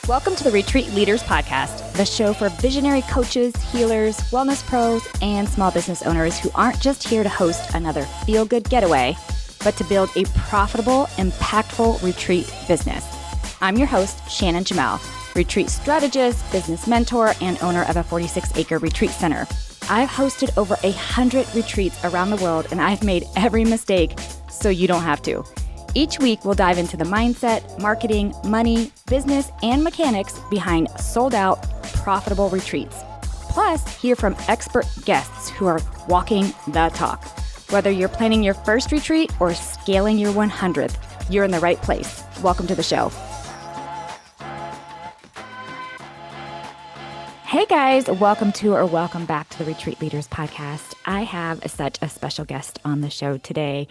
Welcome to the Retreat Leaders Podcast, the show for visionary coaches, healers, wellness pros, and small business owners who aren't just here to host another feel-good getaway, but to build a profitable, impactful retreat business. I'm your host, Shannon Jamal, retreat strategist, business mentor, and owner of a 46-acre retreat center. I've hosted over 100 retreats around the world, and I've made every mistake so you don't have to. Each week, we'll dive into the mindset, marketing, money, business, and mechanics behind sold-out, profitable retreats. Plus, hear from expert guests who are walking the talk. Whether you're planning your first retreat or scaling your 100th, you're in the right place. Welcome to the show. Hey guys, welcome back to the Retreat Leaders Podcast. I have such a special guest on the show today.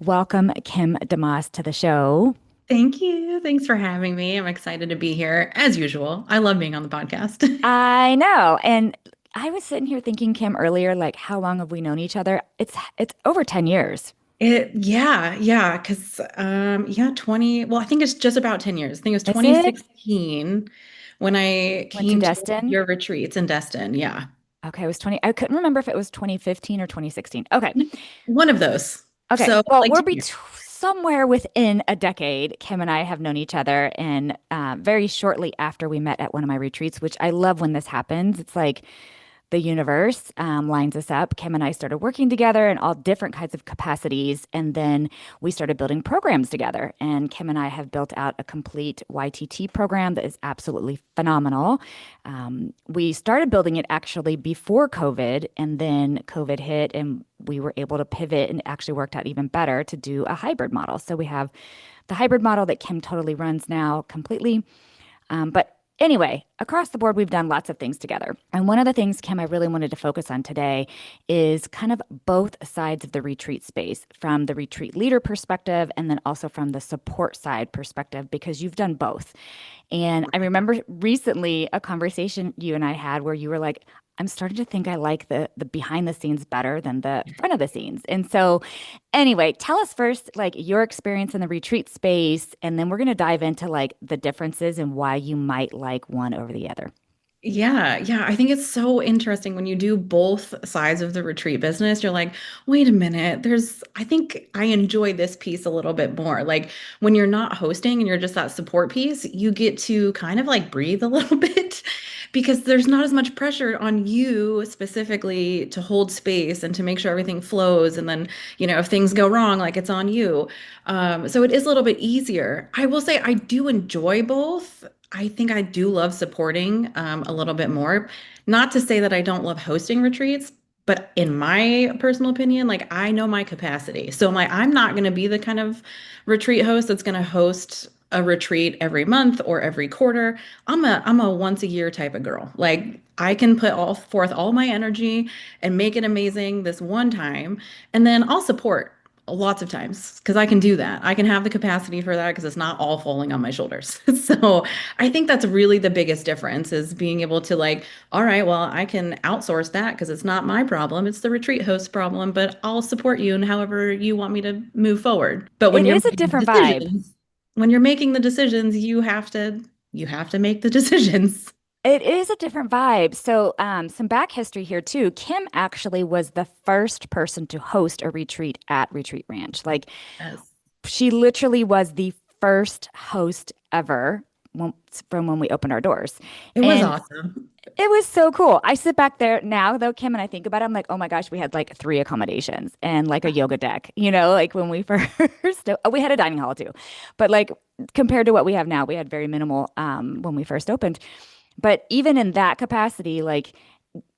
Welcome, Kim DeMoss, to the show. Thank you. Thanks for having me. I'm excited to be here, as usual. I love being on the podcast. I know. And I was sitting here thinking, Kim, earlier, like, how long have we known each other? It's over 10 years. Because 20, well, I think it's just about 10 years. I think it was Is it? 2016 when I Went to came to Destin? your retreats in Destin. Yeah. Okay, it was 20. I couldn't remember if it was 2015 or 2016. Okay. One of those. Okay. So Well, like we're 10 years. somewhere within a decade. Kim and I have known each other, and very shortly after we met at one of my retreats, which I love when this happens. It's like the universe lines us up. Kim and I started working together in all different kinds of capacities. And then we started building programs together. And Kim and I have built out a complete YTT program that is absolutely phenomenal. We started building it actually before COVID, and then COVID hit, and we were able to pivot, and it actually worked out even better to do a hybrid model. So we have the hybrid model that Kim totally runs now completely. But anyway, across the board, we've done lots of things together. And one of the things, Kim, I really wanted to focus on today is kind of both sides of the retreat space, from the retreat leader perspective and then also from the support side perspective, because you've done both. And I remember recently a conversation you and I had where you were like, I'm starting to think I like the behind the scenes better than the front of the scenes. And so anyway, tell us first, like, your experience in the retreat space, and then we're going to dive into like the differences and why you might like one over the other. Yeah. I think it's so interesting when you do both sides of the retreat business. You're like, wait a minute, I think I enjoy this piece a little bit more. Like when you're not hosting and you're just that support piece, you get to kind of like breathe a little bit because there's not as much pressure on you specifically to hold space and to make sure everything flows. And then, if things go wrong, like it's on you. So it is a little bit easier. I will say I do enjoy both. I think I do love supporting a little bit more. Not to say that I don't love hosting retreats, but in my personal opinion, like I know my capacity. So I'm not going to be the kind of retreat host that's going to host a retreat every month or every quarter. I'm a once a year type of girl. Like I can put forth all my energy and make it amazing this one time, and then I'll support lots of times because I can do that. I can have the capacity for that because it's not all falling on my shoulders. So I think that's really the biggest difference is being able to like, all right, well, I can outsource that because it's not my problem. It's the retreat host problem, but I'll support you in however you want me to move forward. But It is a different vibe. when you're making the decisions, you have to make the decisions. It is a different vibe. So, some back history here too. Kim actually was the first person to host a retreat at Retreat Ranch. Like, Yes. she literally was the first host ever from when we opened our doors. It was And awesome. it was so cool. I sit back there now, though, Kim, and I think about it. I'm like, oh my gosh, we had like 3 accommodations and like a yoga deck, like when we first, we had a dining hall too. But like compared to what we have now, we had very minimal when we first opened. But even in that capacity, like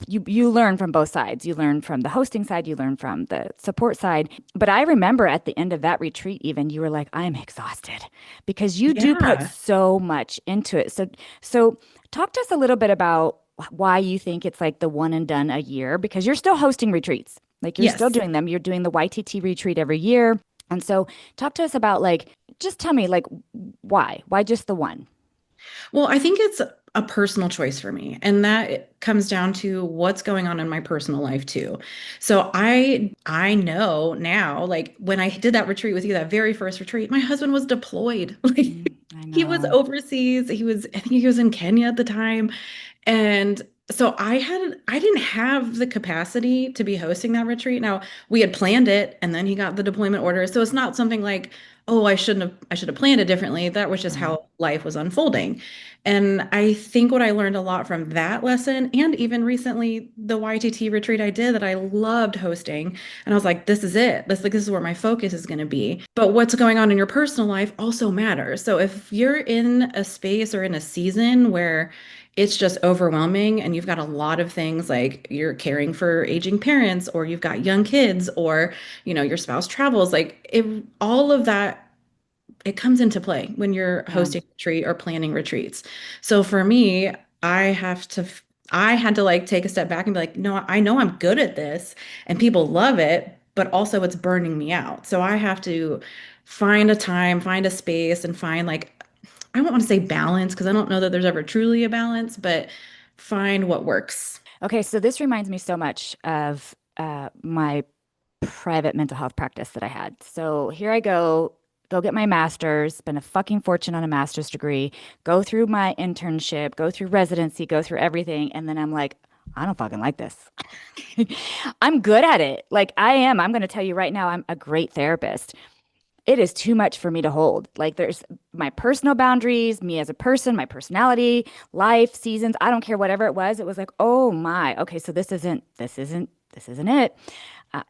you learn from both sides. You learn from the hosting side, you learn from the support side. But I remember at the end of that retreat, even you were like, I'm exhausted because you do put Yeah. so much into it. So talk to us a little bit about why you think it's like the one and done a year, because you're still hosting retreats. Like you're still Yes. doing them. You're doing the YTT retreat every year. And so talk to us about like, just tell me like why just the one? Well, I think it's a personal choice for me, and that comes down to what's going on in my personal life too. So I know now, like when I did that retreat with you, that very first retreat, my husband was deployed. Like I He was know. overseas. I think he was in Kenya at the time. And so I didn't have the capacity to be hosting that retreat. Now, we had planned it and then he got the deployment order. So it's not something like, oh, I should have planned it differently. That was just Right. how life was unfolding. And I think what I learned a lot from that lesson and even recently the YTT retreat I did that I loved hosting. And I was like, this is it. This is where my focus is going to be. But what's going on in your personal life also matters. So if you're in a space or in a season where it's just overwhelming and you've got a lot of things like you're caring for aging parents or you've got young kids or your spouse travels, like all of that, it comes into play when you're Yeah. hosting a retreat or planning retreats. So for me, I have to I had to like take a step back and be like, no, I know I'm good at this and people love it, but also it's burning me out. So I have to find a time, find a space and find like I don't want to say balance because I don't know that there's ever truly a balance, but find what works. Okay, so this reminds me so much of my private mental health practice that I had. So here I go get my master's, spend a fucking fortune on a master's degree, go through my internship, go through residency, go through everything. And then I'm like, I don't fucking like this. I'm good at it. Like I am. I'm going to tell you right now, I'm a great therapist. It is too much for me to hold. Like there's my personal boundaries, me as a person, my personality, life, seasons, I don't care whatever it was. It was like, "Oh my. Okay, so this isn't it."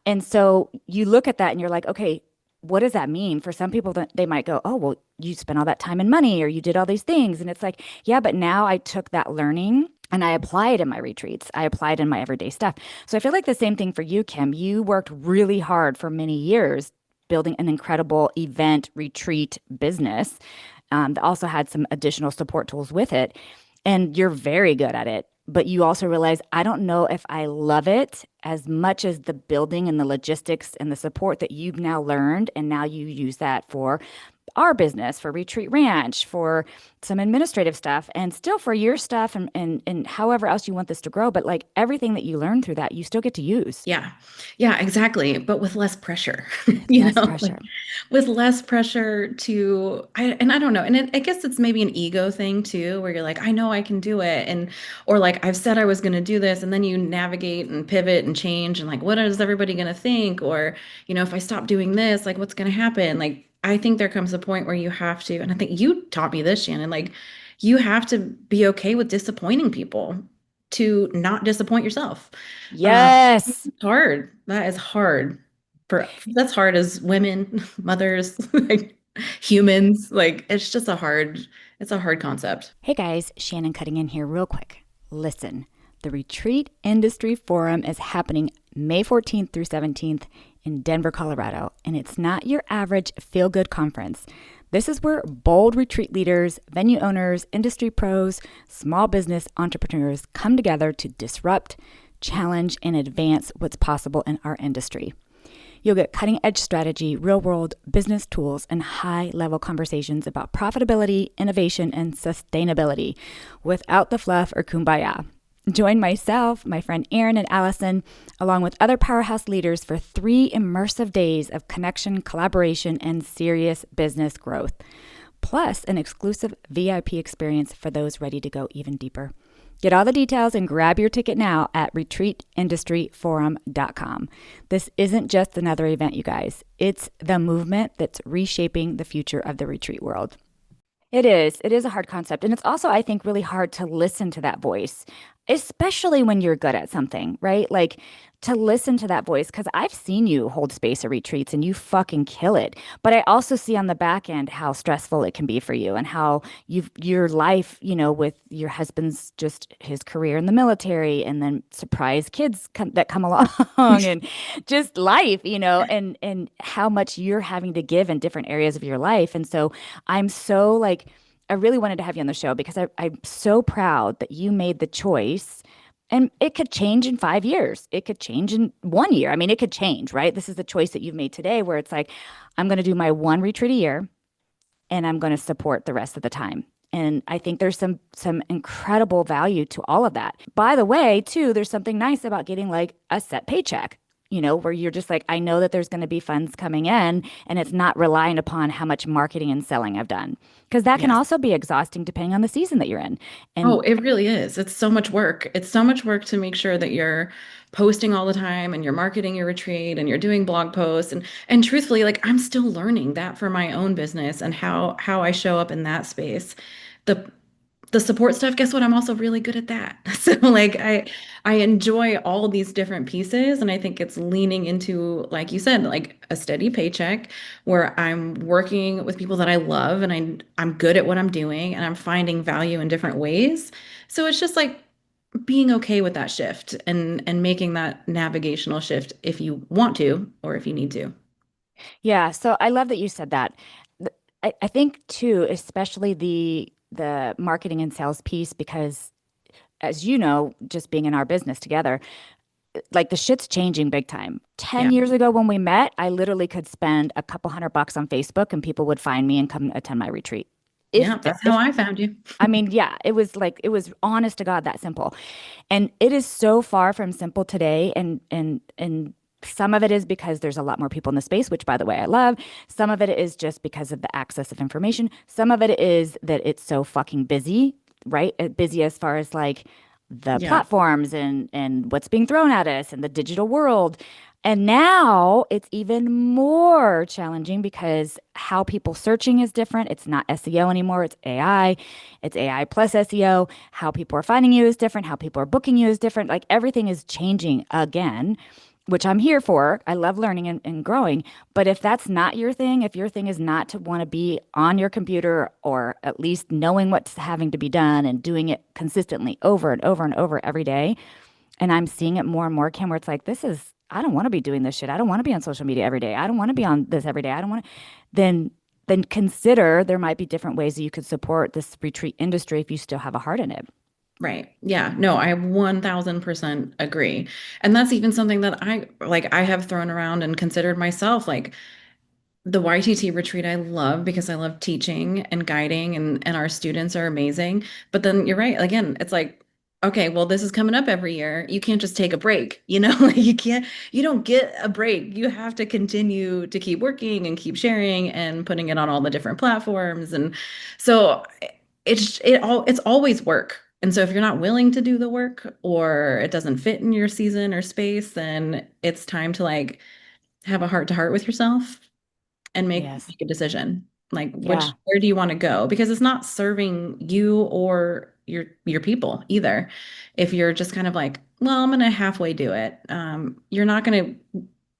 And so you look at that and you're like, "Okay, what does that mean?" For some people that they might go, "Oh, well, you spent all that time and money or you did all these things." And it's like, "Yeah, but now I took that learning and I apply it in my retreats. I apply it in my everyday stuff." So I feel like the same thing for you, Kim. You worked really hard for many years building an incredible event retreat business that also had some additional support tools with it. And you're very good at it. But you also realize, I don't know if I love it as much as the building and the logistics and the support that you've now learned. And now you use that for our business, for Retreat Ranch, for some administrative stuff, and still for your stuff and however else you want this to grow. But like everything that you learn through that, you still get to use Yeah. Yeah, exactly. But with less pressure, with less pressure. like with less pressure and I don't know. And I guess it's maybe an ego thing too, where you're like, I know I can do it. Or like, I've said I was going to do this. And then you navigate and pivot and change. And like, what is everybody going to think? Or, if I stop doing this, like, what's going to happen? Like, I think there comes a point where you have to, and I think you taught me this, Shannon, like, you have to be okay with disappointing people to not disappoint yourself. Yes. It's hard. That is hard. That's hard as women, mothers, like humans. Like it's a hard concept. Hey guys, Shannon cutting in here real quick. Listen, the Retreat Industry Forum is happening May 14th through 17th in Denver, Colorado, and it's not your average feel-good conference. This is where bold retreat leaders, venue owners, industry pros, small business entrepreneurs come together to disrupt, challenge, and advance what's possible in our industry. You'll get cutting edge strategy, real world business tools, and high level conversations about profitability, innovation, and sustainability without the fluff or kumbaya. Join myself, my friend Erin and Allison, along with other powerhouse leaders for 3 immersive days of connection, collaboration, and serious business growth, plus an exclusive VIP experience for those ready to go even deeper. Get all the details and grab your ticket now at retreatindustryforum.com. This isn't just another event, you guys. It's the movement that's reshaping the future of the retreat world. It is. It is a hard concept. And it's also, I think, really hard to listen to that voice, especially when you're good at something, right? Like to listen to that voice, because I've seen you hold space at retreats and you fucking kill it. But I also see on the back end how stressful it can be for you and how your life, with your husband's just his career in the military and then surprise kids that come along and just life, and how much you're having to give in different areas of your life. And so I'm so like, I really wanted to have you on the show because I'm so proud that you made the choice. And it could change in 5 years. It could change in 1 year. I mean, it could change, right? This is the choice that you've made today where it's like, I'm going to do my one retreat a year and I'm going to support the rest of the time. And I think there's some incredible value to all of that. By the way, too, there's something nice about getting like a set paycheck. where you're just like, I know that there's going to be funds coming in and it's not relying upon how much marketing and selling I've done. Because that can Yes. also be exhausting depending on the season that you're in. Oh, And it really is. It's so much work. It's so much work to make sure that you're posting all the time and you're marketing your retreat and you're doing blog posts and truthfully, like I'm still learning that for my own business and how I show up in that space. The the support stuff, guess what? I'm also really good at that. So like I enjoy all these different pieces and I think it's leaning into, like you said, like a steady paycheck where I'm working with people that I love and I'm good at what I'm doing and I'm finding value in different ways. So it's just like being okay with that shift and making that navigational shift if you want to or if you need to. yeah, so I love that you said that. I think too, especially the marketing and sales piece, because as you know, just being in our business together, like the shit's changing big time. 10 Yeah. years ago when we met, I literally could spend a couple $100 on Facebook and people would find me and come attend my retreat. Yeah, that's how If I found you. I mean, yeah, it was honest to God that simple. And it is so far from simple today. And some of it is because there's a lot more people in the space, which by the way, I love. Some of it is just because of the access of information. Some of it is that it's so fucking busy, right? Busy as far as like the Yeah. platforms and what's being thrown at us and the digital world. And now it's even more challenging because how people searching is different. It's not SEO anymore, it's AI. It's AI plus SEO. How people are finding you is different. How people are booking you is different. Like everything is changing again, which I'm here for. I love learning and growing. But if that's not your thing, if your thing is not to want to be on your computer or at least knowing what's having to be done and doing it consistently over and over and over every day, and I'm seeing it more and more, Kim, where it's like, I don't want to be doing this shit. I don't want to be on social media every day. I don't want to be on this every day. I don't want to, then, then consider there might be different ways that you could support this retreat industry if you still have a heart in it. Right. Yeah. No, I 1000% agree. And that's even something that I have thrown around and considered myself. Like the YTT retreat, I love because I love teaching and guiding and our students are amazing. But then you're right. Again, it's like, okay, well, this is coming up every year. You can't just take a break, Like you don't get a break. You have to continue to keep working and keep sharing and putting it on all the different platforms. And so it's always work. And so if you're not willing to do the work or it doesn't fit in your season or space, then it's time to like have a heart to heart with yourself and Yes. make a decision. Like Yeah. where do you want to go? Because it's not serving you or your people either. If you're just kind of like, well, I'm gonna halfway do it, you're not gonna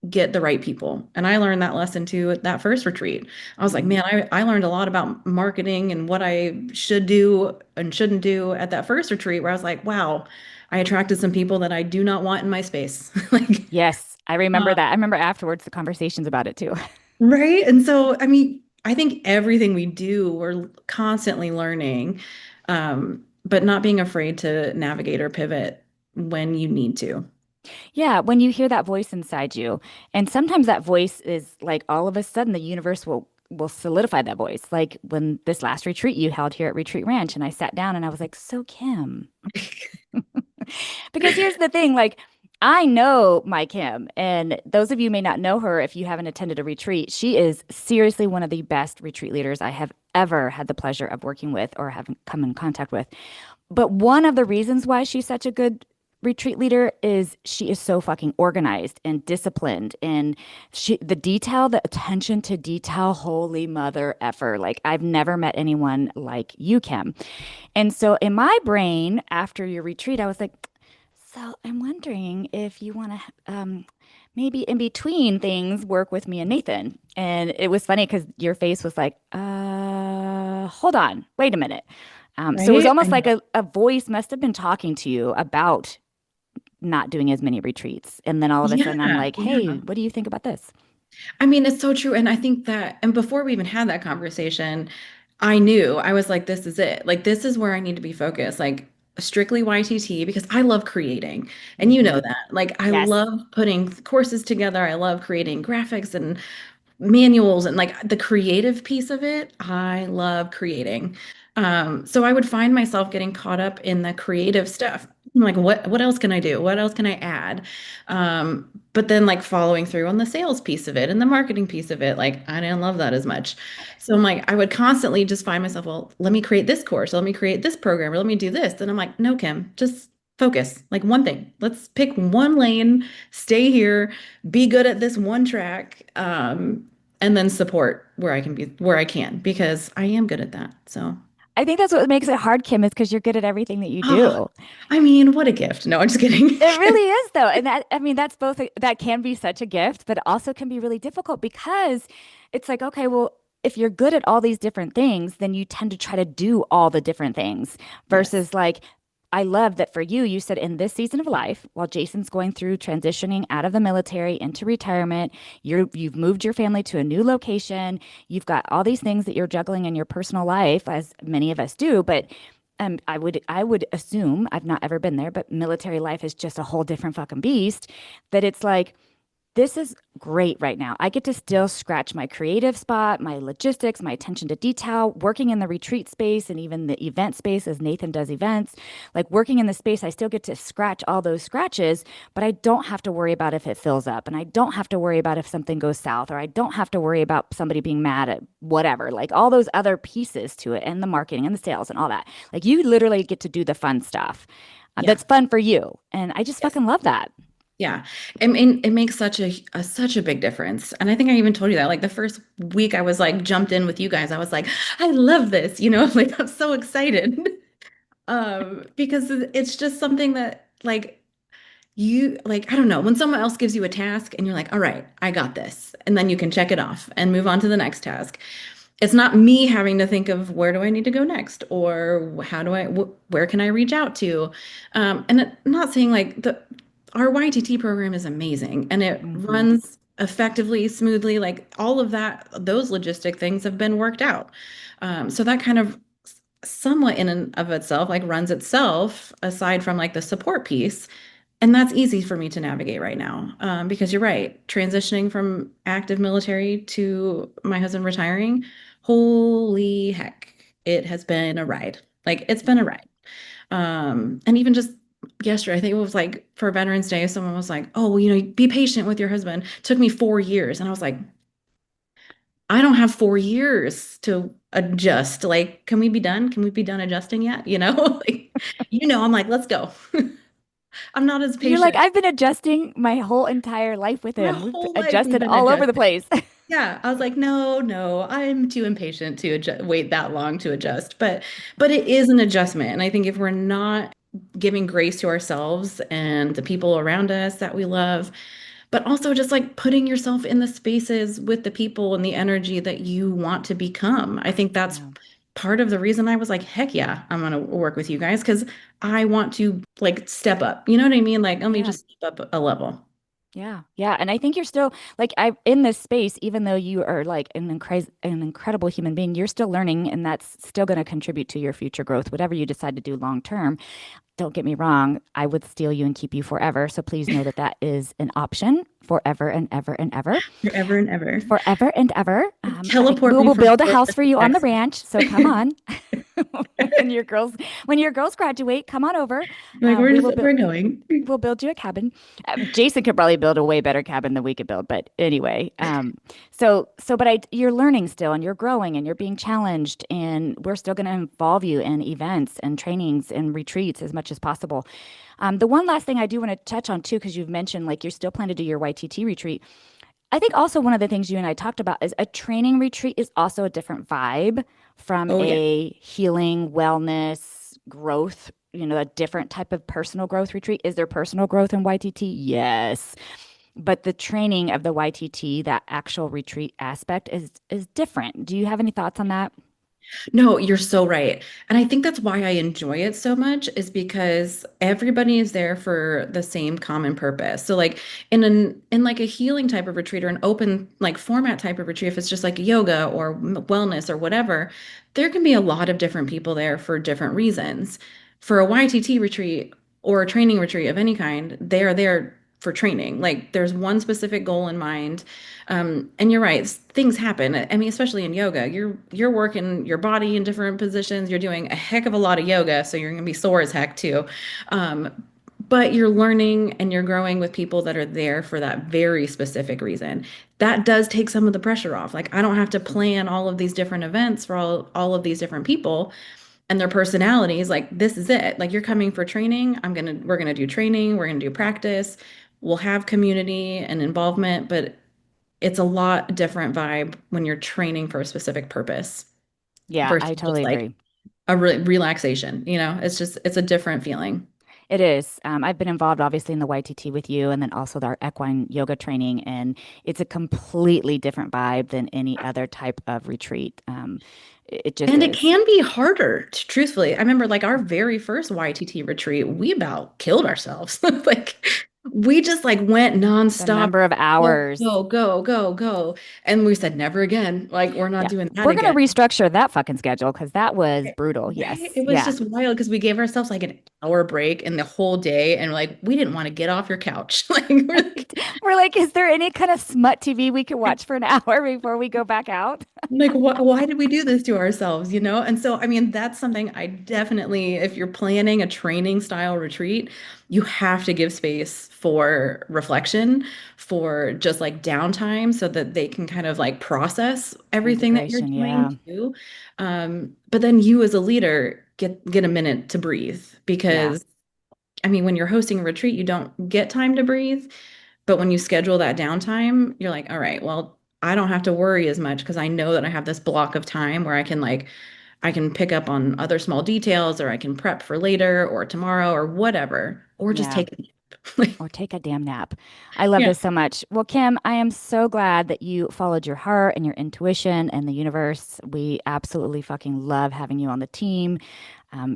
get the right people. And I learned that lesson too at that first retreat. I was like, Mhm. man, I learned a lot about marketing and what I should do and shouldn't do at that first retreat where I was like, wow, I attracted some people that I do not want in my space. Like, Yes. I remember that. I remember afterwards the conversations about it too. right? And so, I mean, I think everything we do, we're constantly learning, but not being afraid to navigate or pivot when you need to. Yeah, when you hear that voice inside you, and sometimes that voice is like all of a sudden the universe will solidify that voice. Like when this last retreat you held here at Retreat Ranch, and I sat down and I was like, "So Kim," because here's the thing, like I know my Kim, and those of you may not know her if you haven't attended a retreat. She is seriously one of the best retreat leaders I have ever had the pleasure of working with or have come in contact with. But one of the reasons why she's such a good retreat leader is she is so fucking organized and disciplined and the detail, the attention to detail, holy mother effer. Like I've never met anyone like you, Kim. And so in my brain, after your retreat, I was like, so I'm wondering if you want to maybe in between things work with me and Nathan. And it was funny because your face was like, hold on, wait a minute. So it was Right? almost like a voice must have been talking to you about not doing as many retreats. And then all of a sudden I'm Yeah, like, hey, yeah. what do you think about this? I mean, it's so true. And I think that, and before we even had that conversation, I knew I was like, this is it. Like, this is where I need to be focused. Like, strictly YTT because I love creating. And you know Hmm. that. Like, I Yes. love putting courses together. I love creating graphics and manuals and like the creative piece of it. I love creating. So I would find myself getting caught up in the creative stuff. I'm like, what else can I do? What else can I add? But then like following through on the sales piece of it and the marketing piece of it, like I didn't love that as much. So I'm like, I would constantly just find myself, well, let me create this course, let me create this program, or let me do this. And I'm like, no, Kim, just focus, like one thing. Let's pick one lane, stay here, be good at this one track, and then support where I can be, where I can, because I am good at that. So. I think that's what makes it hard, Kim, is because you're good at everything that you Oh, do. I mean, what a gift. No, I'm just kidding. It really is, though. And that, I mean, that's both, that can be such a gift, but it also can be really difficult because it's like, okay, well, if you're good at all these different things, then you tend to try to do all the different things Yes. versus like, I love that for you, you said in this season of life, while Jason's going through transitioning out of the military into retirement, you've moved your family to a new location. You've got all these things that you're juggling in your personal life, as many of us do, but I would assume I've not ever been there, but military life is just a whole different fucking beast. That it's like this is great right now. I get to still scratch my creative spot, my logistics, my attention to detail, working in the retreat space and even the event space as Nathan does events. Like working in the space, I still get to scratch all those scratches, but I don't have to worry about if it fills up and I don't have to worry about if something goes south or I don't have to worry about somebody being mad at whatever, like all those other pieces to it and the marketing and the sales and all that. Like you literally get to do the fun stuff. Yeah. That's fun for you. And I just Yes. fucking love that. Yeah. I mean, it makes such a big difference. And I think I even told you that. Like the first week I was like jumped in with you guys. I was like, I love this, like I'm so excited. Because it's just something that like you like, I don't know, when someone else gives you a task and you're like, all right, I got this. And then you can check it off and move on to the next task. It's not me having to think of where do I need to go next or how do where can I reach out to? I'm not saying like our YTT program is amazing and it Hmm. runs effectively, smoothly, like all of that, those logistic things have been worked out. So that kind of somewhat in and of itself like runs itself aside from like the support piece. And that's easy for me to navigate right now, because you're right. Transitioning from active military to my husband retiring, holy heck, it has been a ride. Like it's been a ride. And even just yesterday, I think it was like for Veterans Day, someone was like, "Oh, well, be patient with your husband." It took me 4 years, and I was like, "I don't have 4 years to adjust. Like, can we be done? Can we be done adjusting yet?" Like, I'm like, "Let's go." I'm not as You're like, patient. I've been adjusting my whole entire life with My him. We've whole life we've adjusted been all over the adjusting. place. Yeah, I was like, no, no, I'm too impatient to wait that long to adjust. But it is an adjustment. And I think if we're not giving grace to ourselves and the people around us that we love, but also just like putting yourself in the spaces with the people and the energy that you want to become. I think that's Yeah. part of the reason I was like, heck yeah, I'm gonna work with you guys because I want to like step up. You know what I mean? Like, let me Yeah. just step up a level. Yeah. Yeah. And I think you're still like I in this space, even though you are like an incredible human being, you're still learning and that's still going to contribute to your future growth, whatever you decide to do long term. Don't get me wrong, I would steal you and keep you forever. So please know that that is an option forever and ever and ever. Forever and ever. Forever and ever. We Teleport me will from build a Florida house for to you on the Texas. ranch. So come on. when your girls when your girls graduate, come on over. Like We will build we're going. we'll build you a cabin. Jason could probably build a way better cabin than we could build, but anyway. But you're learning still, and you're growing, and you're being challenged, and we're still going to involve you in events and trainings and retreats as much as possible. The one last thing I do want to touch on too, because you've mentioned like you're still planning to do your YTT retreat. I think also one of the things you and I talked about is a training retreat is also a different vibe from Oh yeah. a healing, wellness, growth, a different type of personal growth retreat. Is there personal growth in YTT? Yes. But the training of the YTT, that actual retreat aspect is different. Do you have any thoughts on that? No, you're so right. And I think that's why I enjoy it so much is because everybody is there for the same common purpose. So like in like a healing type of retreat or an open like format type of retreat, if it's just like yoga or wellness or whatever, there can be a lot of different people there for different reasons. For a YTT retreat or a training retreat of any kind, they are there for training. Like there's one specific goal in mind. And you're right, things happen. I mean, especially in yoga, you're working your body in different positions. You're doing a heck of a lot of yoga, so you're gonna be sore as heck too. Um, but you're learning and you're growing with people that are there for that very specific reason. That does take some of the pressure off. Like I don't have to plan all of these different events for all of these different people and their personalities. Like this is it. Like you're coming for training. We're gonna do training, we're gonna do practice. We'll have community and involvement, but it's a lot different vibe when you're training for a specific purpose Yeah, I versus just totally like agree. a relaxation. It's a different feeling. It is. I've been involved obviously in the YTT with you and then also our equine yoga training, and it's a completely different vibe than any other type of retreat. It just And it is. can be harder, truthfully. I remember like our very first YTT retreat, we about killed ourselves. Like we just like went The nonstop, number of go, hours. go, go, go, go. And we said never again. Like we're not Yeah. doing that We're going to again. restructure that fucking schedule because that was brutal. Right? Yes. It was Yeah. just wild because we gave ourselves like an hour break in the whole day and like we didn't want to get off your couch. Like we're like, We're like, is there any kind of smut TV we could watch for an hour before we go back out? like, why did we do this to ourselves, you know? And so, I mean, that's something I definitely, if you're planning a training style retreat, you have to give space for reflection, for just like downtime so that they can kind of like process everything that you're Integration. doing Yeah. too. But then you as a leader get a minute to breathe Yeah. because I mean, when you're hosting a retreat, you don't get time to breathe. But when you schedule that downtime, you're like, all right, well, I don't have to worry as much because I know that I have this block of time where I can pick up on other small details or I can prep for later or tomorrow or whatever, or just Yeah. take a nap. Or take a damn nap. I love Yeah. this so much. Well, Kim, I am so glad that you followed your heart and your intuition and the universe. We absolutely fucking love having you on the team.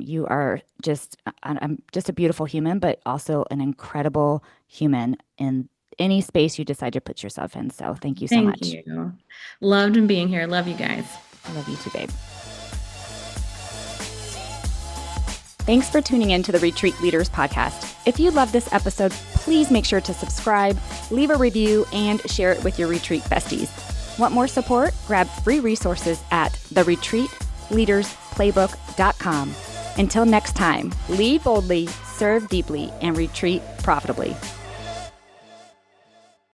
You are just, I'm just a beautiful human, but also an incredible human in any space you decide to put yourself in. So thank you so Thank much. you. Loved being here. Love you guys. I love you too, babe. Thanks for tuning in to the Retreat Leaders Podcast. If you love this episode, please make sure to subscribe, leave a review, and share it with your retreat besties. Want more support? Grab free resources at theretreatleadersplaybook.com. Until next time, lead boldly, serve deeply, and retreat profitably.